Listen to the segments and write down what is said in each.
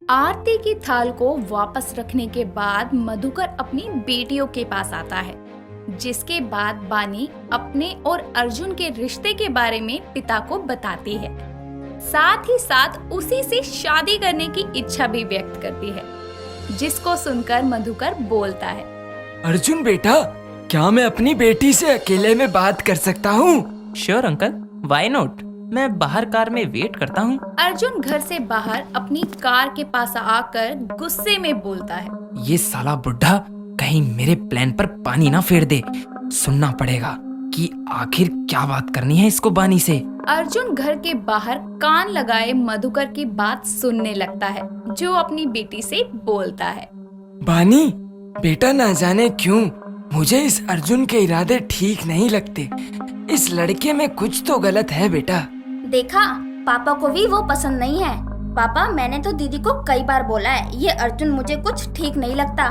आरती की थाल को वापस रखने के बाद मधुकर अपनी बेटियों के पास आता है, जिसके बाद बानी अपने और अर्जुन के रिश्ते के बारे में पिता को बताती है। साथ ही साथ उसी से शादी करने की इच्छा भी व्यक्त करती है, जिसको सुनकर मधुकर बोलता है, अर्जुन बेटा, क्या मैं अपनी बेटी से अकेले में बात कर सकता हूँ? Sure uncle, why not. मैं बाहर कार में वेट करता हूँ। अर्जुन घर से बाहर अपनी कार के पास आकर गुस्से में बोलता है, ये साला बुढ़ा कहीं मेरे प्लान पर पानी ना फेर दे। सुनना पड़ेगा कि आखिर क्या बात करनी है इसको बानी से। अर्जुन घर के बाहर कान लगाए मधुकर की बात सुनने लगता है, जो अपनी बेटी से बोलता है, बानी बेटा, ना जाने क्यों मुझे इस अर्जुन के इरादे ठीक नहीं लगते। इस लड़के में कुछ तो गलत है बेटा। देखा, पापा को भी वो पसंद नहीं है। पापा, मैंने तो दीदी को कई बार बोला है ये अर्जुन मुझे कुछ ठीक नहीं लगता,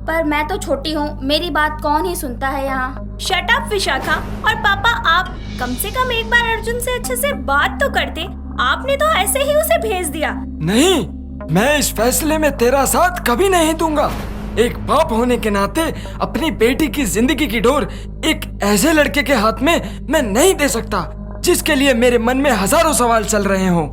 पर मैं तो छोटी हूँ, मेरी बात कौन ही सुनता है यहाँ। Shut up Vishakha. और पापा, आप कम से कम एक बार अर्जुन से अच्छे से बात तो करते। आपने तो ऐसे ही उसे भेज दिया। नहीं, मैं इस फैसले में तेरा साथ कभी नहीं दूंगा। एक बाप होने के नाते अपनी बेटी की जिंदगी की डोर एक ऐसे लड़के के हाथ में मैं नहीं दे सकता, जिसके लिए मेरे मन में हजारों सवाल चल रहे हों।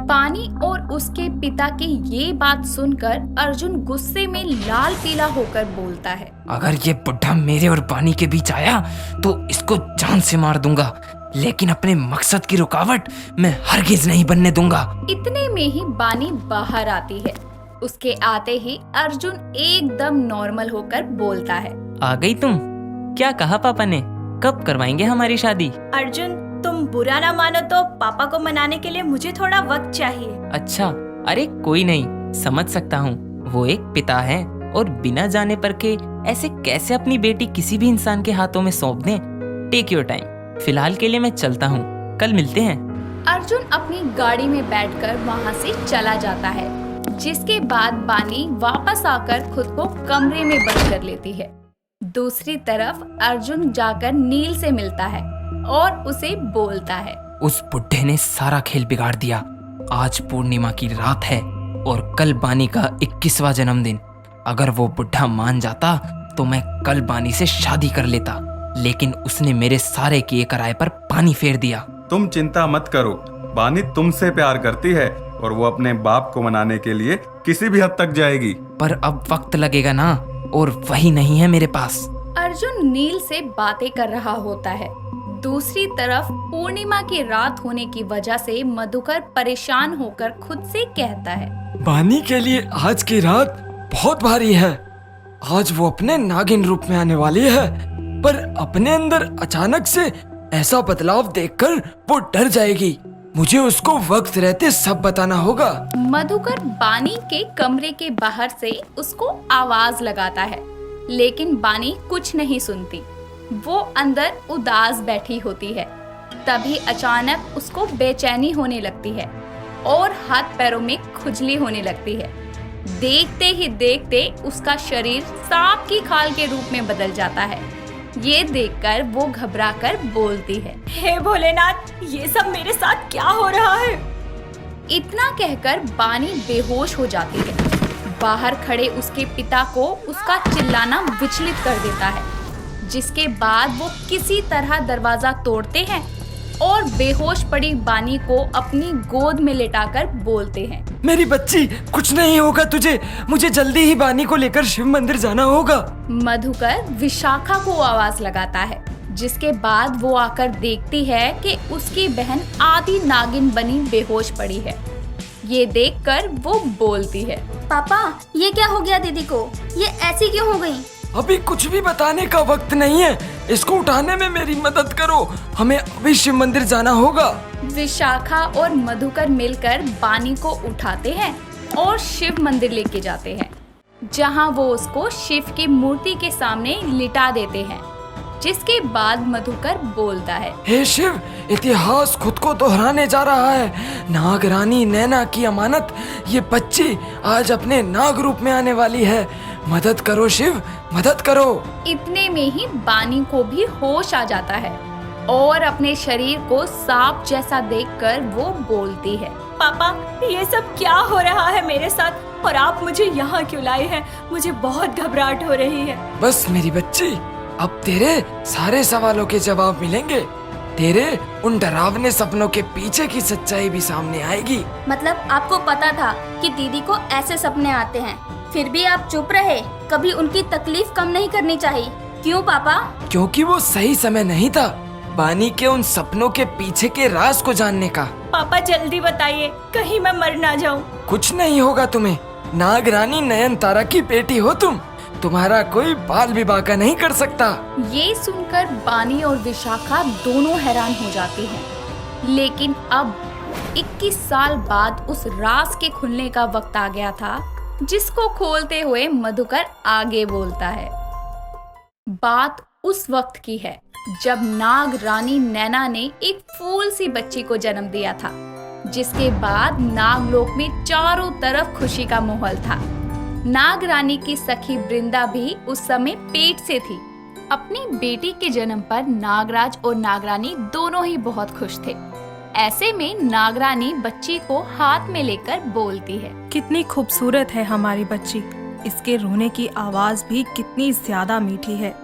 बानी और उसके पिता की ये बात सुनकर अर्जुन गुस्से में लाल पीला होकर बोलता है, अगर ये बुढ़ा मेरे और बानी के बीच आया तो इसको जान से मार दूंगा, लेकिन अपने मकसद की रुकावट मैं हरगिज नहीं बनने दूंगा। इतने में ही बानी बाहर आती है। उसके आते ही अर्जुन एकदम नॉर्मल होकर बोलता है, आ गई तुम? क्या कहा पापा ने? कब करवाएंगे हमारी शादी? अर्जुन, तुम बुरा ना मानो तो पापा को मनाने के लिए मुझे थोड़ा वक्त चाहिए। अच्छा, अरे कोई नहीं, समझ सकता हूँ। वो एक पिता है और बिना जाने परखे ऐसे कैसे अपनी बेटी किसी भी इंसान के हाथों में सौंप दें। Take your time. फिलहाल के लिए मैं चलता हूँ, कल मिलते हैं। अर्जुन अपनी गाड़ी में बैठकर वहाँ से चला जाता है, जिसके बाद बानी वापस आकर खुद को कमरे में बंद कर लेती है। दूसरी तरफ अर्जुन जाकर नील से मिलता है और उसे बोलता है, उस बुढ़े ने सारा खेल बिगाड़ दिया। आज पूर्णिमा की रात है और कल बानी का 21वां जन्मदिन। अगर वो बुढ़ा मान जाता तो मैं कल बानी से शादी कर लेता, लेकिन उसने मेरे सारे किए कराए पर पानी फेर दिया। तुम चिंता मत करो, बानी तुमसे प्यार करती है और वो अपने बाप को मनाने के लिए किसी भी हद तक जाएगी। पर अब वक्त लगेगा ना, और वही नहीं है मेरे पास। अर्जुन नील से बातें कर रहा होता है। दूसरी तरफ पूर्णिमा की रात होने की वजह से मधुकर परेशान होकर खुद से कहता है, बानी के लिए आज की रात बहुत भारी है। आज वो अपने नागिन रूप में आने वाली है, पर अपने अंदर अचानक से ऐसा बदलाव देखकर वो डर जाएगी। मुझे उसको वक्त रहते सब बताना होगा। मधुकर बानी के कमरे के बाहर से उसको आवाज लगाता है, लेकिन बानी कुछ नहीं सुनती। वो अंदर उदास बैठी होती है। तभी अचानक उसको बेचैनी होने लगती है और हाथ पैरों में खुजली होने लगती है। देखते ही देखते उसका शरीर सांप की खाल के रूप में बदल जाता है। ये देखकर वो घबराकर बोलती है, हे भोलेनाथ, ये सब मेरे साथ क्या हो रहा है? इतना कहकर बानी बेहोश हो जाती है। बाहर खड़े उसके पिता को उसका चिल्लाना विचलित कर देता है, जिसके बाद वो किसी तरह दरवाजा तोड़ते हैं और बेहोश पड़ी बानी को अपनी गोद में लेटाकर बोलते हैं, मेरी बच्ची, कुछ नहीं होगा तुझे। मुझे जल्दी ही बानी को लेकर शिव मंदिर जाना होगा। मधुकर विशाखा को आवाज लगाता है, जिसके बाद वो आकर देखती है कि उसकी बहन आदि नागिन बनी बेहोश पड़ी है। ये देखकर वो बोलती है, पापा, ये क्या हो गया दीदी को? ये ऐसी क्यों हो गई? अभी कुछ भी बताने का वक्त नहीं है। इसको उठाने में मेरी मदद करो, हमें अभी शिव मंदिर जाना होगा। विशाखा और मधुकर मिलकर बानी को उठाते हैं और शिव मंदिर लेके जाते हैं, जहां वो उसको शिव की मूर्ति के सामने लिटा देते हैं। जिसके बाद मधुकर बोलता है, हे शिव, इतिहास खुद को दोहराने जा रहा है। नागरानी नैना की अमानत, ये बच्ची आज अपने नाग रूप में आने वाली है। मदद करो शिव, मदद करो। इतने में ही बानी को भी होश आ जाता है और अपने शरीर को सांप जैसा देखकर वो बोलती है, पापा, ये सब क्या हो रहा है मेरे साथ और आप मुझे यहाँ क्यों लाए हैं? मुझे बहुत घबराहट हो रही है। बस मेरी बच्ची, अब तेरे सारे सवालों के जवाब मिलेंगे। तेरे उन डरावने सपनों के पीछे की सच्चाई भी सामने आएगी। मतलब आपको पता था कि दीदी को ऐसे सपने आते हैं, फिर भी आप चुप रहे? कभी उनकी तकलीफ कम नहीं करनी चाहिए, क्यों पापा? क्योंकि वो सही समय नहीं था बानी के उन सपनों के पीछे के राज को जानने का। पापा जल्दी बताइए, कहीं मैं मर ना जाऊं। कुछ नहीं होगा तुम्हें। नागरानी नयनतारा की बेटी हो तुम। तुम्हारा कोई बाल विवाह का नहीं कर सकता। ये सुनकर बानी और विशाखा दोनों हैरान हो जाती हैं। लेकिन अब 21 साल बाद उस राज के खुलने का वक्त आ गया था, जिसको खोलते हुए मधुकर आगे बोलता है। बात उस वक्त की है जब नाग रानी नैना ने एक फूल सी बच्ची को जन्म दिया था, जिसके बाद नागलोक में चारों तरफ खुशी का माहौल था। नाग रानी की सखी वृंदा भी उस समय पेट से थी। अपनी बेटी के जन्म पर नागराज और नागरानी दोनों ही बहुत खुश थे। ऐसे में नागरानी बच्ची को हाथ में लेकर बोलती है, कितनी खूबसूरत है हमारी बच्ची। इसके रोने की आवाज भी कितनी ज्यादा मीठी है,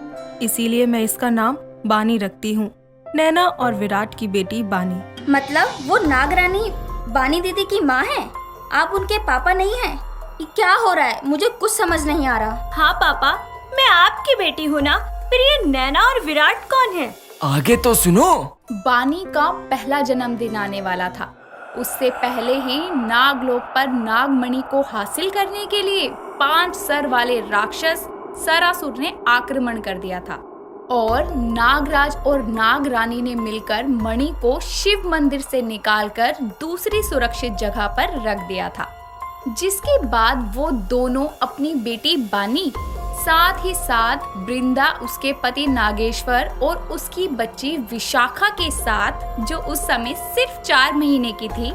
इसीलिए मैं इसका नाम बानी रखती हूँ। नैना और विराट की बेटी बानी। मतलब वो नागरानी बानी दीदी की माँ है, आप उनके पापा नहीं हैं? ये क्या हो रहा है? मुझे कुछ समझ नहीं आ रहा। हाँ पापा, मैं आपकी बेटी हूँ ना, फिर ये नैना और विराट कौन है? आगे तो सुनो। बानी का पहला जन्मदिन आने वाला था। उससे पहले ही नागलोक पर नागमणि को हासिल करने के लिए 5 सर वाले राक्षस सरासुर ने आक्रमण कर दिया था और नागराज और नागरानी ने मिलकर मणि को शिव मंदिर से निकालकर दूसरी सुरक्षित जगह पर रख दिया था। जिसके बाद वो दोनों अपनी बेटी बानी, साथ ही साथ वृंदा, उसके पति नागेश्वर और उसकी बच्ची विशाखा के साथ, जो उस समय सिर्फ 4 महीने की थी,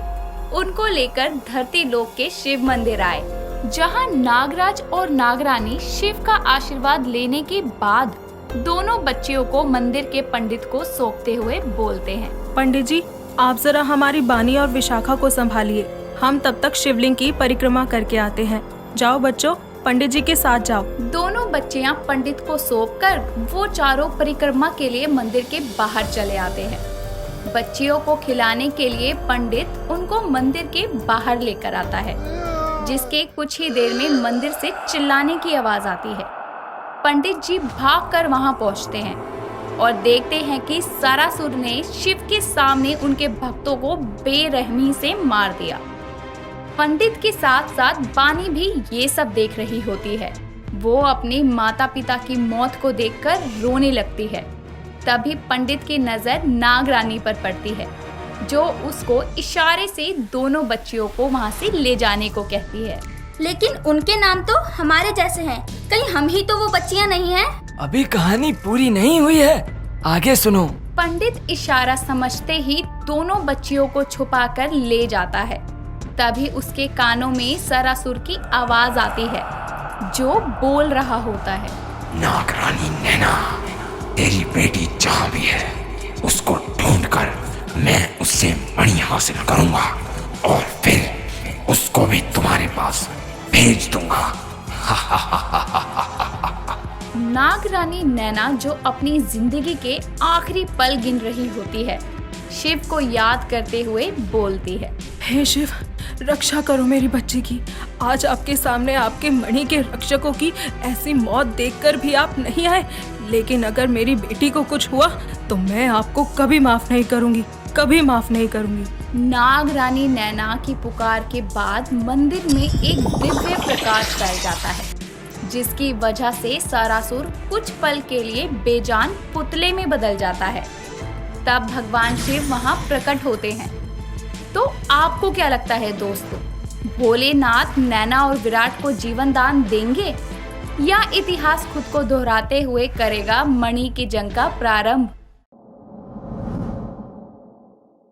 उनको लेकर धरती लोक के शिव मंदिर आए, जहां नागराज और नागरानी शिव का आशीर्वाद लेने के बाद दोनों बच्चियों को मंदिर के पंडित को सौंपते हुए बोलते हैं, पंडित जी, आप जरा हमारी बानी और विशाखा को संभालिए, हम तब तक शिवलिंग की परिक्रमा करके आते हैं। जाओ बच्चों, पंडित जी के साथ जाओ। दोनों बच्चियां पंडित को सौंपकर वो चारों परिक्रमा के लिए मंदिर के बाहर चले आते हैं। बच्चियों को खिलाने के लिए पंडित उनको मंदिर के बाहर लेकर आता है, जिसके कुछ ही देर में मंदिर से चिल्लाने की आवाज आती है। पंडित जी भागकर वहां पहुंचते हैं और देखते हैं कि सरासुर ने शिव के सामने उनके भक्तों को बेरहमी से मार दिया। पंडित के साथ साथ बानी भी ये सब देख रही होती है। वो अपने माता पिता की मौत को देखकर रोने लगती है। तभी पंडित की नजर नागरानी पर पड़ती है, जो उसको इशारे से दोनों बच्चियों को वहां से ले जाने को कहती है। लेकिन उनके नाम तो हमारे जैसे हैं, कहीं हम ही तो वो बच्चियां नहीं हैं? अभी कहानी पूरी नहीं हुई है, आगे सुनो। पंडित इशारा समझते ही दोनों बच्चियों को छुपाकर ले जाता है। तभी उसके कानों में सरासुर की आवाज आती है, जो बोल रहा होता है, नागरानी नैना, तेरी बेटी जहाँ भी है उसको ढूंढकर मैं उससे मणि हासिल करूंगा और फिर उसको भी तुम्हारे पास भेज दूंगा। नागरानी नैना, जो अपनी जिंदगी के आखिरी पल गिन रही होती है, शिव को याद करते हुए बोलती है, हे शिव, रक्षा करो मेरी बच्ची की। आज आपके सामने आपके मणि के रक्षकों की ऐसी मौत देखकर भी आप नहीं आए, लेकिन अगर मेरी बेटी को कुछ हुआ तो मैं आपको कभी माफ नहीं करूंगी, कभी माफ नहीं करूंगी। नागरानी नैना की पुकार के बाद मंदिर में एक दिव्य प्रकाश फैल जाता है, जिसकी वजह से सरासुर कुछ पल के लिए बेजान पुतले में बदल जाता है। तब भगवान शिव वहां प्रकट होते हैं। तो आपको क्या लगता है दोस्तों, भोलेनाथ नैना और विराट को जीवन दान देंगे या इतिहास खुद को दोहराते हुए करेगा मणि की जंग का प्रारंभ?